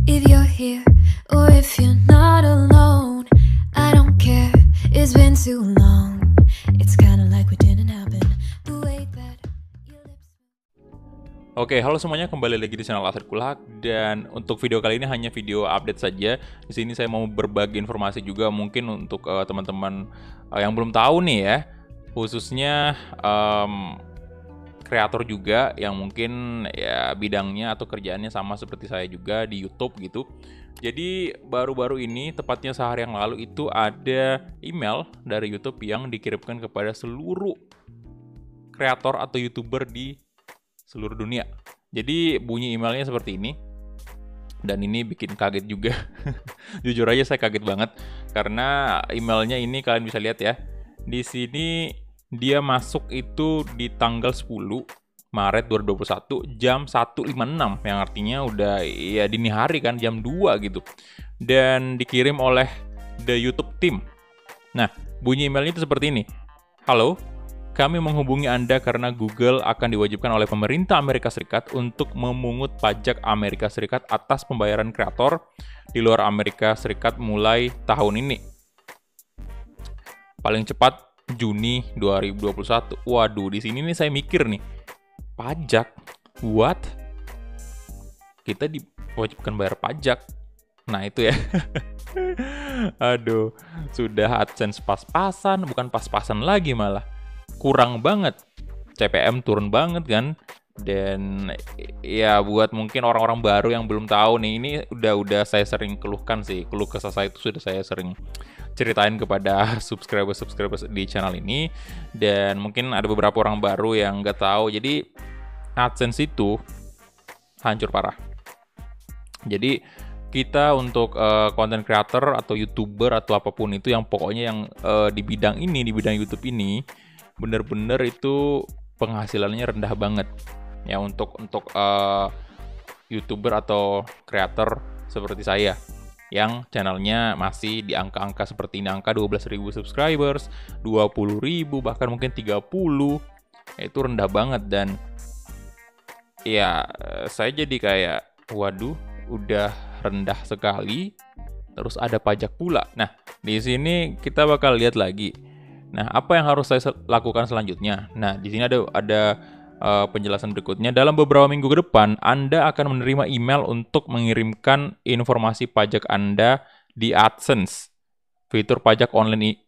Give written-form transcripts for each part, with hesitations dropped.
if you're here or if you're not alone. I don't care, it's been too long. It's kinda like we didn't happen. The way that your lips... Oke, halo semuanya, kembali lagi di channel Aset Kulhak, dan untuk video kali ini hanya video update saja. Di sini saya mau berbagi informasi juga mungkin untuk teman-teman yang belum tahu nih ya, khususnya kreator juga yang mungkin ya bidangnya atau kerjaannya sama seperti saya juga di YouTube gitu. Jadi baru-baru ini, tepatnya sehari yang lalu itu ada email dari YouTube yang dikirimkan kepada seluruh kreator atau YouTuber di seluruh dunia. Jadi bunyi emailnya seperti ini. Dan ini bikin kaget juga. Jujur aja saya kaget banget karena emailnya ini kalian bisa lihat ya. Di sini dia masuk itu di tanggal 10 Maret 2021 jam 1.56, yang artinya udah ya dini hari kan, jam 2 gitu. Dan dikirim oleh The YouTube Team. Nah, bunyi emailnya itu seperti ini. Halo, kami menghubungi Anda karena Google akan diwajibkan oleh pemerintah Amerika Serikat untuk memungut pajak Amerika Serikat atas pembayaran kreator di luar Amerika Serikat mulai tahun ini. Paling cepat Juni 2021. Waduh, di sini nih saya mikir nih, pajak? What? Kita diwajibkan bayar pajak. Nah, itu ya. Aduh, sudah AdSense pas-pasan, bukan pas-pasan lagi malah. Kurang banget. CPM turun banget kan. Dan ya buat mungkin orang-orang baru yang belum tahu nih, ini udah saya sering keluhkan sih. Keluh kesah saya itu sudah saya sering ceritain kepada subscriber di channel ini, dan mungkin ada beberapa orang baru yang nggak tahu. Jadi AdSense itu hancur parah. Jadi kita untuk content creator atau YouTuber atau apapun itu yang pokoknya yang di bidang ini, di bidang YouTube ini, bener-bener itu penghasilannya rendah banget ya untuk YouTuber atau creator seperti saya yang channelnya masih di angka-angka seperti ini, angka 12.000 subscribers, 20.000, bahkan mungkin 30. Itu rendah banget. Dan ya saya jadi kayak, waduh, udah rendah sekali, terus ada pajak pula. Nah, di sini kita bakal lihat lagi. Nah, apa yang harus saya lakukan selanjutnya? Nah, di sini ada penjelasan berikutnya. Dalam beberapa minggu ke depan, Anda akan menerima email untuk mengirimkan informasi pajak Anda di AdSense. Fitur pajak online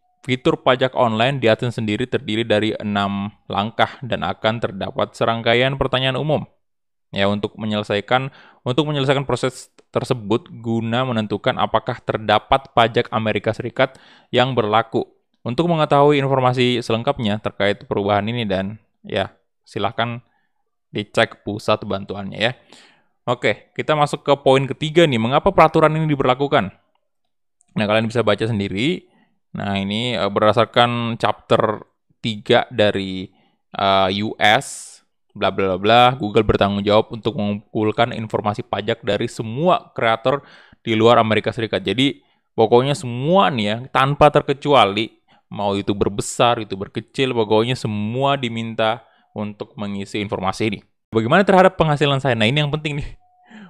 di AdSense sendiri terdiri dari 6 langkah dan akan terdapat serangkaian pertanyaan umum. Ya, untuk menyelesaikan proses tersebut guna menentukan apakah terdapat pajak Amerika Serikat yang berlaku. Untuk mengetahui informasi selengkapnya terkait perubahan ini, dan ya silahkan dicek pusat bantuannya ya. Oke, kita masuk ke poin ketiga nih. Mengapa peraturan ini diberlakukan? Nah, kalian bisa baca sendiri. Nah, ini berdasarkan chapter 3 dari US, bla bla bla. Google bertanggung jawab untuk mengumpulkan informasi pajak dari semua kreator di luar Amerika Serikat. Jadi, pokoknya semua nih ya, tanpa terkecuali, mau YouTuber besar, YouTuber kecil, pokoknya semua diminta untuk mengisi informasi ini. Bagaimana terhadap penghasilan saya? Nah, ini yang penting nih.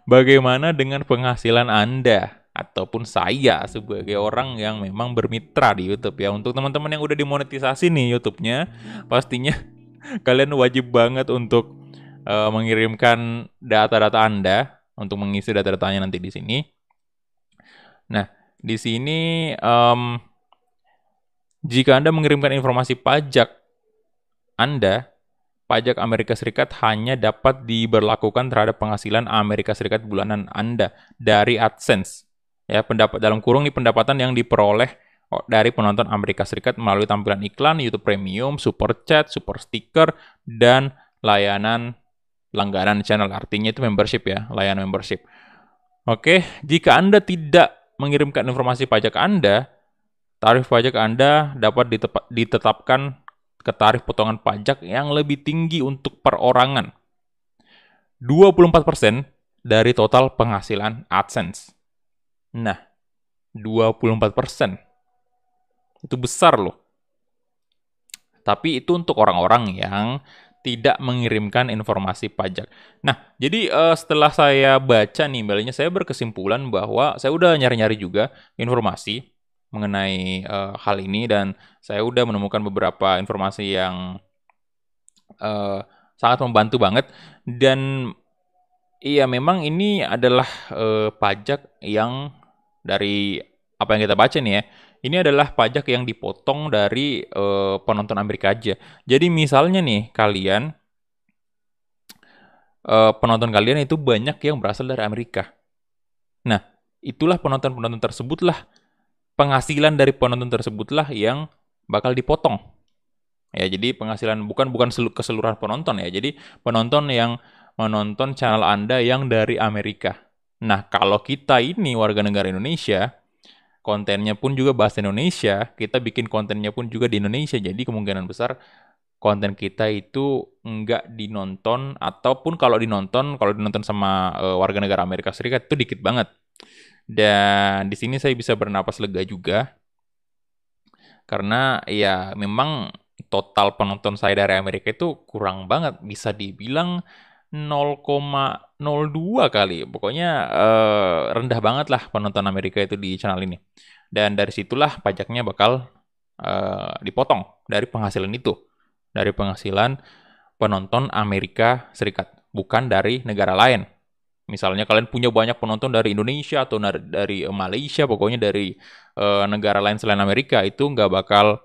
Bagaimana dengan penghasilan Anda ataupun saya sebagai orang yang memang bermitra di YouTube ya. Untuk teman-teman yang udah dimonetisasi nih YouTube-nya, pastinya kalian wajib banget untuk mengirimkan data-data Anda, untuk mengisi data-datanya nanti di sini. Nah, di sini jika Anda mengirimkan informasi pajak Anda, pajak Amerika Serikat hanya dapat diberlakukan terhadap penghasilan Amerika Serikat bulanan Anda dari AdSense. Ya, dalam kurung ini pendapatan yang diperoleh dari penonton Amerika Serikat melalui tampilan iklan, YouTube Premium, Super Chat, Super Sticker, dan layanan langganan channel. Artinya itu membership ya, layanan membership. Oke, jika Anda tidak mengirimkan informasi pajak Anda, tarif pajak Anda dapat ditetapkan ke tarif potongan pajak yang lebih tinggi untuk perorangan. 24% dari total penghasilan AdSense. Nah, 24%. Itu besar loh. Tapi itu untuk orang-orang yang tidak mengirimkan informasi pajak. Nah, jadi setelah saya baca nih emailnya, saya berkesimpulan bahwa saya udah nyari-nyari juga informasi mengenai hal ini, dan saya udah menemukan beberapa informasi yang sangat membantu banget. Dan iya, memang ini adalah pajak yang dari apa yang kita baca nih ya, ini adalah pajak yang dipotong dari penonton Amerika aja. Jadi misalnya nih kalian, penonton kalian itu banyak yang berasal dari Amerika. Nah, itulah penonton-penonton tersebutlah, penghasilan dari penonton tersebutlah yang bakal dipotong. Ya, jadi penghasilan bukan keseluruhan penonton ya. Jadi penonton yang menonton channel Anda yang dari Amerika. Nah, kalau kita ini warga negara Indonesia, kontennya pun juga bahasa Indonesia, kita bikin kontennya pun juga di Indonesia, jadi kemungkinan besar konten kita itu nggak dinonton, ataupun kalau dinonton sama warga negara Amerika Serikat itu dikit banget. Dan di sini saya bisa bernapas lega juga, karena ya memang total penonton saya dari Amerika itu kurang banget, bisa dibilang 0,02 kali. Pokoknya rendah banget lah penonton Amerika itu di channel ini. Dan dari situlah pajaknya bakal dipotong dari penghasilan itu. Dari penghasilan penonton Amerika Serikat. Bukan dari negara lain. Misalnya kalian punya banyak penonton dari Indonesia atau dari Malaysia, pokoknya dari negara lain selain Amerika, itu nggak bakal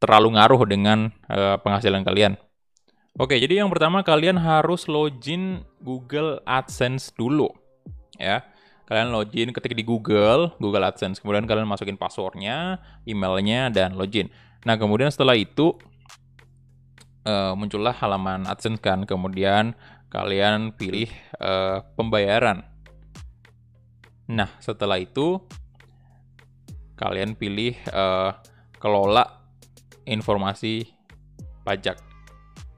terlalu ngaruh dengan penghasilan kalian. Oke, jadi yang pertama kalian harus login Google AdSense dulu, ya. Kalian login, ketik di Google AdSense, kemudian kalian masukin passwordnya, emailnya, dan login. Nah, kemudian setelah itu muncullah halaman AdSense kan, kemudian kalian pilih pembayaran. Nah, setelah itu kalian pilih kelola informasi pajak.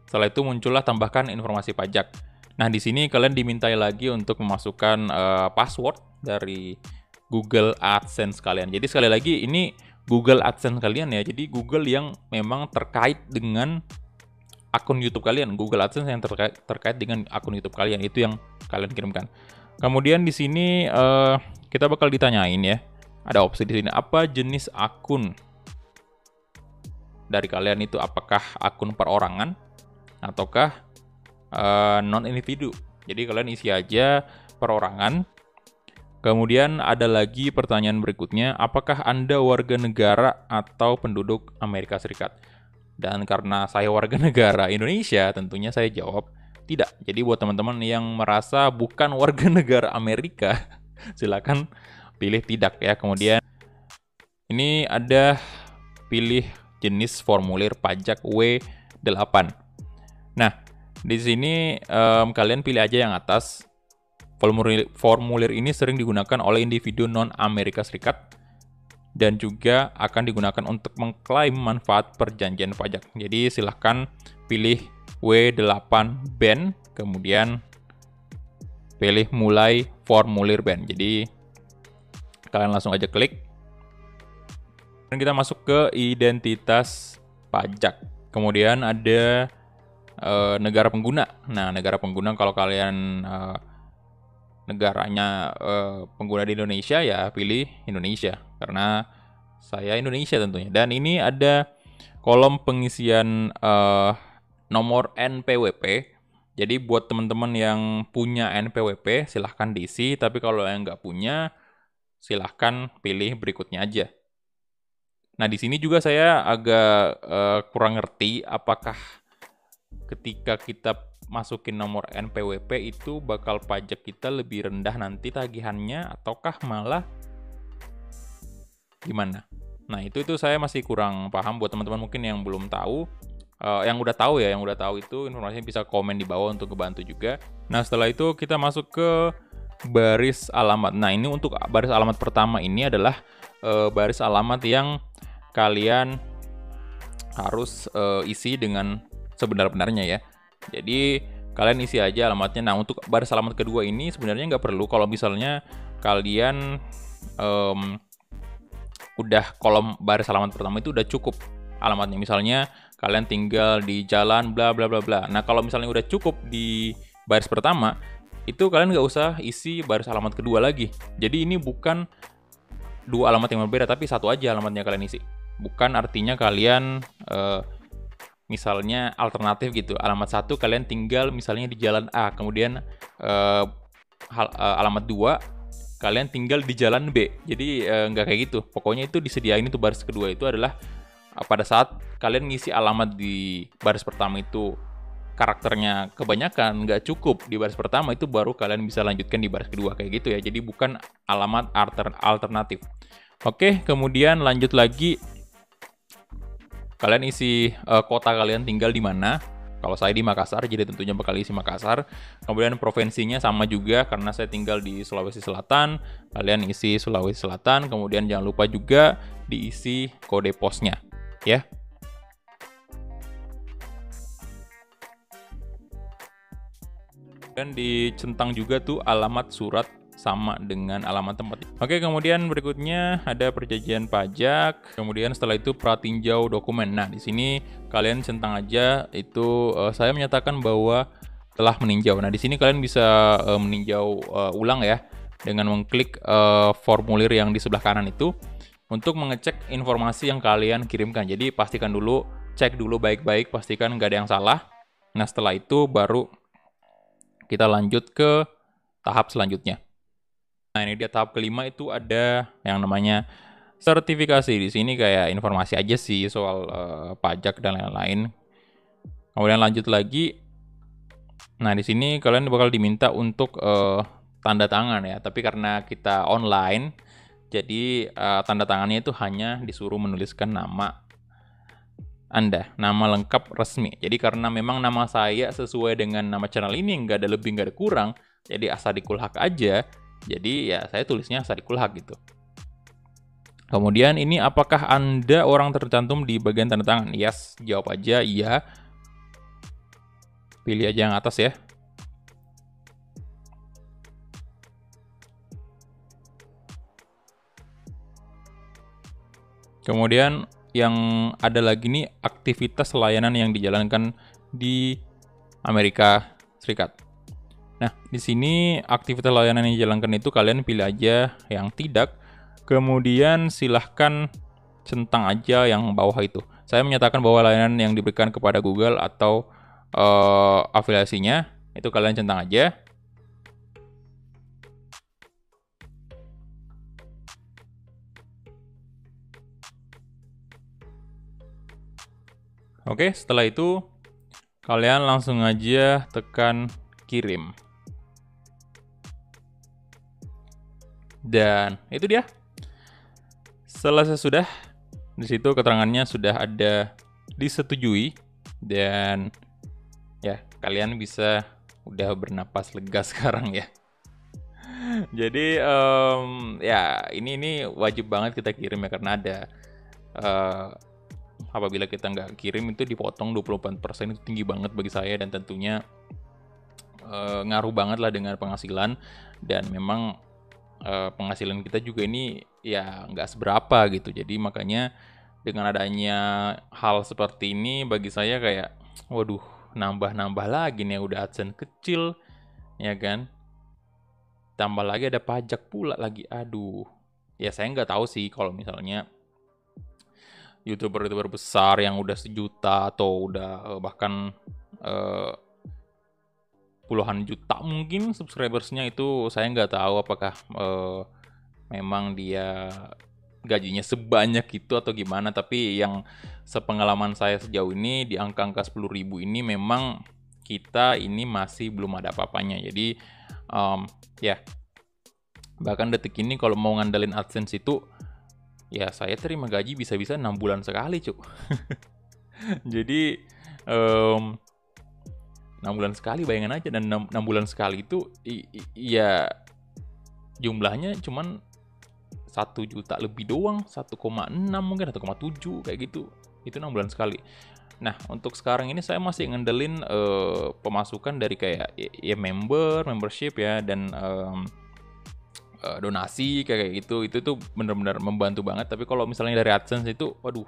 Setelah itu muncullah tambahkan informasi pajak. Nah, di sini kalian dimintai lagi untuk memasukkan password dari Google AdSense kalian. Jadi sekali lagi ini Google AdSense kalian ya. Jadi Google yang memang terkait dengan akun YouTube kalian. Google AdSense yang terkait dengan akun YouTube kalian, itu yang kalian kirimkan. Kemudian di sini kita bakal ditanyain ya. Ada opsi di sini, apa jenis akun dari kalian itu, apakah akun perorangan ataukah non-individu. Jadi kalian isi aja perorangan. Kemudian ada lagi pertanyaan berikutnya, apakah Anda warga negara atau penduduk Amerika Serikat? Dan karena saya warga negara Indonesia, tentunya saya jawab tidak. Jadi buat teman-teman yang merasa bukan warga negara Amerika, silakan pilih tidak ya. Kemudian ini ada pilih jenis formulir pajak W8. Nah, di sini kalian pilih aja yang atas. Formulir ini sering digunakan oleh individu non-Amerika Serikat dan juga akan digunakan untuk mengklaim manfaat perjanjian pajak. Jadi silahkan pilih W8 BAN, kemudian pilih mulai formulir BAN. Jadi kalian langsung aja klik. Dan kita masuk ke identitas pajak. Kemudian ada negara pengguna. Nah, negara pengguna kalau kalian negaranya pengguna di Indonesia, ya pilih Indonesia karena saya Indonesia tentunya. Dan ini ada kolom pengisian nomor NPWP. Jadi buat teman-teman yang punya NPWP silahkan diisi, tapi kalau yang nggak punya silahkan pilih berikutnya aja. Nah, di sini juga saya agak kurang ngerti apakah ketika kita masukin nomor NPWP itu bakal pajak kita lebih rendah nanti tagihannya, ataukah malah gimana? Nah, itu saya masih kurang paham. Buat teman-teman mungkin yang belum tahu, yang udah tahu itu informasinya bisa komen di bawah untuk ngebantu juga. Nah, setelah itu kita masuk ke baris alamat. Nah, ini untuk baris alamat pertama ini adalah baris alamat yang kalian harus isi dengan sebenar-benarnya ya. Jadi kalian isi aja alamatnya. Nah, untuk baris alamat kedua ini sebenarnya nggak perlu. Kalau misalnya kalian udah kolom baris alamat pertama itu udah cukup alamatnya. Misalnya kalian tinggal di jalan bla bla bla bla. Nah, kalau misalnya udah cukup di baris pertama, itu kalian nggak usah isi baris alamat kedua lagi. Jadi ini bukan dua alamat yang berbeda, tapi satu aja alamatnya kalian isi. Bukan artinya kalian misalnya alternatif gitu. Alamat 1 kalian tinggal misalnya di jalan A, kemudian alamat 2 kalian tinggal di jalan B. Jadi nggak kayak gitu. Pokoknya itu disediain itu baris kedua itu adalah pada saat kalian ngisi alamat di baris pertama itu karakternya kebanyakan nggak cukup di baris pertama, itu baru kalian bisa lanjutkan di baris kedua kayak gitu ya. Jadi bukan alamat alternatif. Oke, kemudian lanjut lagi. Kalian isi kota kalian tinggal di mana. Kalau saya di Makassar, jadi tentunya bakal isi Makassar. Kemudian provinsinya sama juga, karena saya tinggal di Sulawesi Selatan. Kalian isi Sulawesi Selatan. Kemudian jangan lupa juga diisi kode posnya, ya. Dan dicentang juga tuh alamat surat sama dengan alamat tempat. Oke, kemudian berikutnya ada perjanjian pajak. Kemudian setelah itu pratinjau dokumen. Nah, di sini kalian centang aja itu saya menyatakan bahwa telah meninjau. Nah, di sini kalian bisa meninjau ulang ya dengan mengklik formulir yang di sebelah kanan itu untuk mengecek informasi yang kalian kirimkan. Jadi pastikan dulu, cek dulu baik-baik, pastikan nggak ada yang salah. Nah, setelah itu baru kita lanjut ke tahap selanjutnya. Nah, ini dia tahap kelima, itu ada yang namanya sertifikasi. Di sini kayak informasi aja sih soal pajak dan lain-lain. Kemudian lanjut lagi. Nah, di sini kalian bakal diminta untuk tanda tangan ya. Tapi karena kita online, jadi tanda tangannya itu hanya disuruh menuliskan nama Anda, nama lengkap resmi. Jadi karena memang nama saya sesuai dengan nama channel ini, nggak ada lebih, nggak ada kurang, jadi Asadikul Haq aja. Jadi ya saya tulisnya Asadikul Haq gitu. Kemudian ini, apakah Anda orang tercantum di bagian tanda tangan? Yes, jawab aja iya. Pilih aja yang atas ya. Kemudian yang ada lagi nih, aktivitas layanan yang dijalankan di Amerika Serikat. Nah, di sini aktivitas layanan yang dijalankan itu kalian pilih aja yang tidak. Kemudian silahkan centang aja yang bawah itu. Saya menyatakan bahwa layanan yang diberikan kepada Google atau afiliasinya itu kalian centang aja. Oke, setelah itu kalian langsung aja tekan kirim. Dan itu dia. Selesai sudah. Di situ keterangannya sudah ada disetujui, dan ya kalian bisa udah bernapas lega sekarang ya. Jadi ya ini wajib banget kita kirim ya, karena ada apabila kita nggak kirim itu dipotong 24%. Itu tinggi banget bagi saya, dan tentunya ngaruh banget lah dengan penghasilan. Dan memang penghasilan kita juga ini ya nggak seberapa gitu. Jadi makanya dengan adanya hal seperti ini, bagi saya kayak waduh, nambah-nambah lagi nih, udah AdSense kecil ya kan, tambah lagi ada pajak pula lagi. Aduh, ya saya nggak tahu sih kalau misalnya YouTuber besar yang udah 1 juta atau udah bahkan puluhan juta mungkin subscribersnya, itu saya nggak tahu apakah memang dia gajinya sebanyak itu atau gimana. Tapi yang sepengalaman saya sejauh ini di angka-angka 10.000 ini memang kita ini masih belum ada apa-apanya. Jadi ya bahkan detik ini kalau mau ngandelin AdSense itu ya saya terima gaji bisa-bisa 6 bulan sekali cuk. Jadi 6 bulan sekali, bayangin aja. Dan 6 bulan sekali itu ya jumlahnya cuman 1 juta lebih doang, 1,6 mungkin 1,7 kayak gitu. Itu 6 bulan sekali. Nah, untuk sekarang ini saya masih ngandelin pemasukan dari kayak ya membership ya, dan donasi kayak gitu. Itu tuh benar-benar membantu banget. Tapi kalau misalnya dari AdSense itu waduh,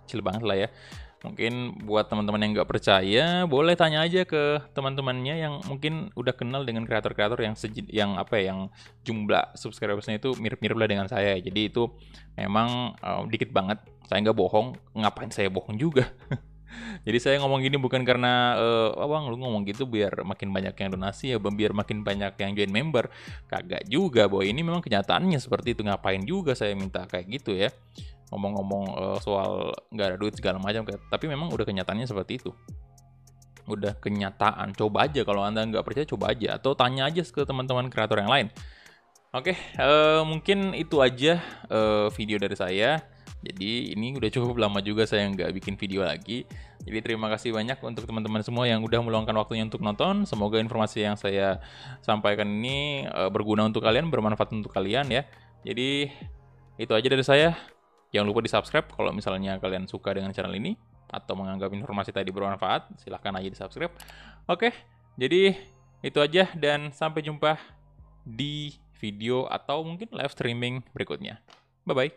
kecil banget lah ya. Mungkin buat teman-teman yang nggak percaya, boleh tanya aja ke teman-temannya yang mungkin udah kenal dengan kreator-kreator yang apa ya, yang jumlah subscribersnya itu mirip-mirip lah dengan saya. Jadi itu memang dikit banget. Saya nggak bohong, ngapain saya bohong juga. Jadi saya ngomong gini bukan karena Bang lu ngomong gitu biar makin banyak yang donasi ya, biar makin banyak yang join member. Kagak juga, boy. Ini memang kenyataannya seperti itu. Ngapain juga saya minta kayak gitu ya. Ngomong-ngomong soal nggak ada duit segala macam, tapi memang udah kenyataannya seperti itu. Udah kenyataan. Coba aja kalau Anda nggak percaya, coba aja atau tanya aja ke teman-teman kreator yang lain. Oke, mungkin itu aja video dari saya. Jadi ini udah cukup lama juga saya nggak bikin video lagi. Jadi terima kasih banyak untuk teman-teman semua yang udah meluangkan waktunya untuk nonton. Semoga informasi yang saya sampaikan ini berguna untuk kalian, bermanfaat untuk kalian ya. Jadi itu aja dari saya. Jangan lupa di-subscribe kalau misalnya kalian suka dengan channel ini atau menganggap informasi tadi bermanfaat, silahkan aja di-subscribe. Oke, jadi itu aja dan sampai jumpa di video atau mungkin live streaming berikutnya. Bye-bye.